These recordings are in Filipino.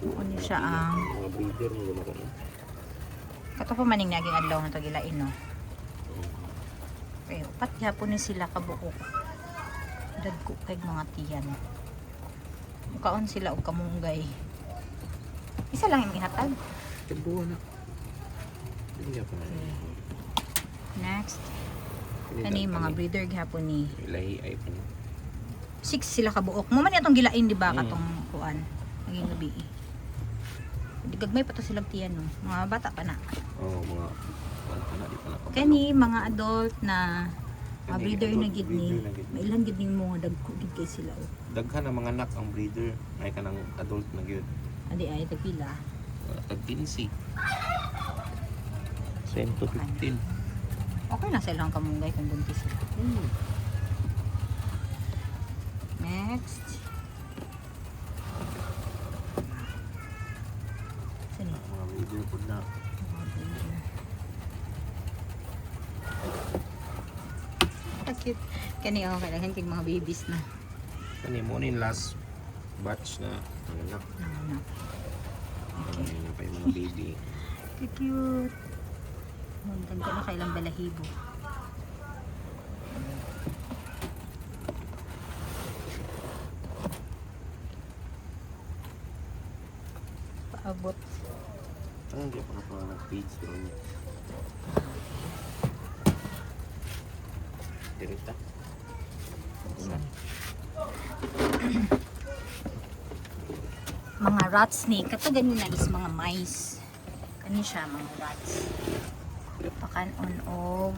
Ano siya ang Mga breeder mo gano'n ko. kato po maning naging adlaw na to gilain no. Okay, upat gyapon ni sila kabuok. Dagko kay mga tiyan. Mukaon sila og kamunggay. Isa lang yung ihatag. Kabuo na. Hindi pa na. Next. Kani mga breeder gyapon ni. Ilahi ay pa niya. 6 sila kabuok. Mo man atong gilain di ba katong kuan naging gabi. Di gagmay pa to silang tiyan no. Mga bata pa na. Oo, mga ano di pa na. Kani mga adult na mga Kani, breeder na adult gid breeder ni. na gid ni. Mailan gid ni mo dagko gid kay sila oh. Daghan ang mga anak ang breeder. Ay ka ng adult na gyud. Adi ay tagpila. Tag 15. 115. Okay na silang kamunggay kung buntis sila. Next. Sini. Mga breeder po na. Cute. Kani ako kailangan kay mga babies na. Kani mo ni last batch na ang anak. Ano. Okay. Ano pa yung mga baby. Cute. Mundan ko na kailang balahibo. Paabot. Hindi pa na pa nag-page pero niya. Dirita. Mga rats ni katagan na is mga mice. Kani siya mga rats. Pakanon og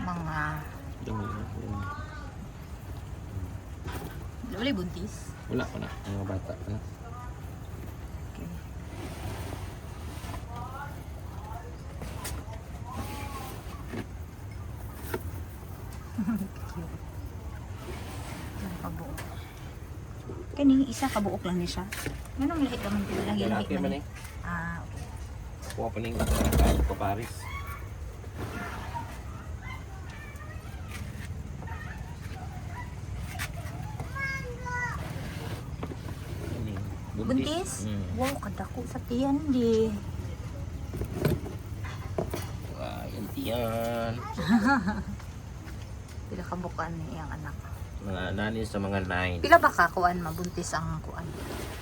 mga wala buntis. Wala pa na. Mga bata pa na. Okay. Cute. Ang kabuok. Kani isa kabuok lang ni siya. Ganong lahi naman ko lagi Lalaki man man. eh. Ah, okay. Kuha pa ning kain ko Paris. Buntis? Wow, kadako sa tiyan di. Wah, yan. Pila ka bukan ni ang anak. Mga nani sa mga 9 Pila ba ka kuan mabuntis ang kuan?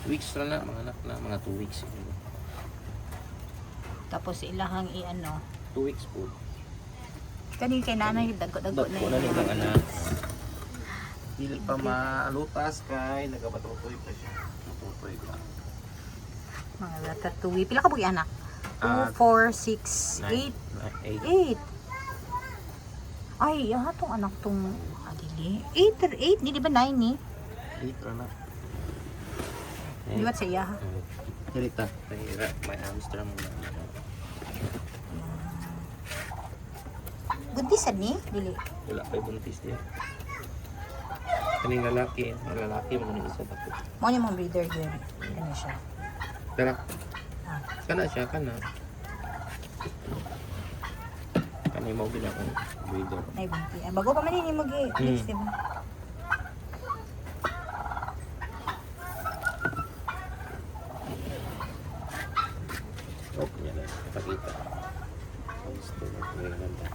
weeks na mga anak na, mga 2 weeks. Tapos ilahang i-ano. 2 weeks po. Kani kay nanay dagko-dagko Dagko na nilang anak. Dili pa malutas kay nagabatutoy pa siya. Matutoy pa. Mga ratatouille. Pila ka bugi anak? 2, Ah, 4, 6, 8. 8. 8. Ay, tong anak tong adili. 8, di ba 9 ni? 8 na. Di ba siya? Dirita. Tahira, may hamster mo na. Buntisan ni? Dili. Wala pa yung buntis niya. Kaning lalaki mo na isa pa po. Mo ni mga breeder gyud. Ano siya? Tara, Ah. kana siya, kana. Kanay mo ginakon breeder. Ay, bunti. Ah, bago pa man ni mag-mix, di ba? Oh, yan na. Pakita. Gusto mo. May ganda.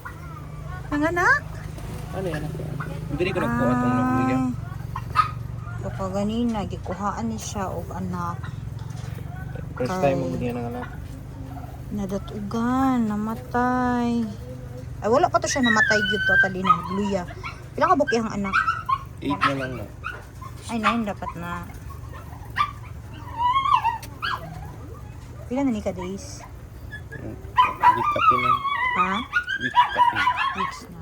Ang anak? Ano yan? Hindi ko nagkuha itong nagluya. Kapag ganina, gikuhaan ni siya og anak. First time mo ganyan ng anak. Nadatugan, namatay. Ay, wala pa to siya namatay gyud totally na. Gluya. Pila ka buki ang anak? 8 na lang na. Ay, 9 dapat na. Pila na ni ka days? Week kapin na. Ha? Week kapin. Weeks na.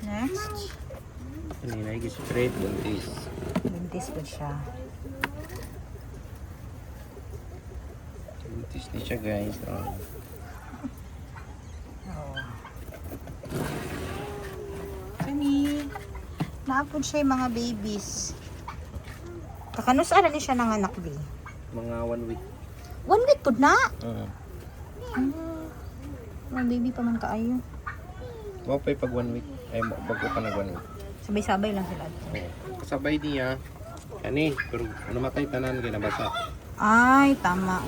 Next. Kanina, straight buntis. Buntis po siya. Buntis ni siya guys. Oh. Oo. Kani, naapod siya yung mga babies. Kakanusara ni siya ng anak di. Mga 1 week. 1 week po na. Uh, Mga baby pa man kaayo. Mapay pag 1 week. Ay, bago pa nag 1 week. Sabay-sabay lang sila. Kasabay niya. Kani, pero namatay tanan kay nabasa. Ay, tama.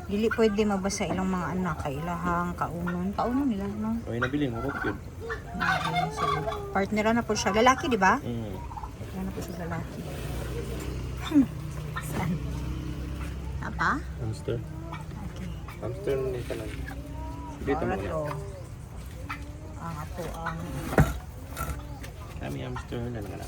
Dili pwede mabasa ilang mga anak. Kailahang, kaunon. Kaunon nila, no? Oy nabili mo ko yun. Okay, so, partner na po siya. Lalaki, di ba? Mm. Partner na po siya lalaki. Saan? Apa? Hamster. Okay. Hamster ni tanan. Dito mo. Para to. Ang ato ang Kami hamster na nga.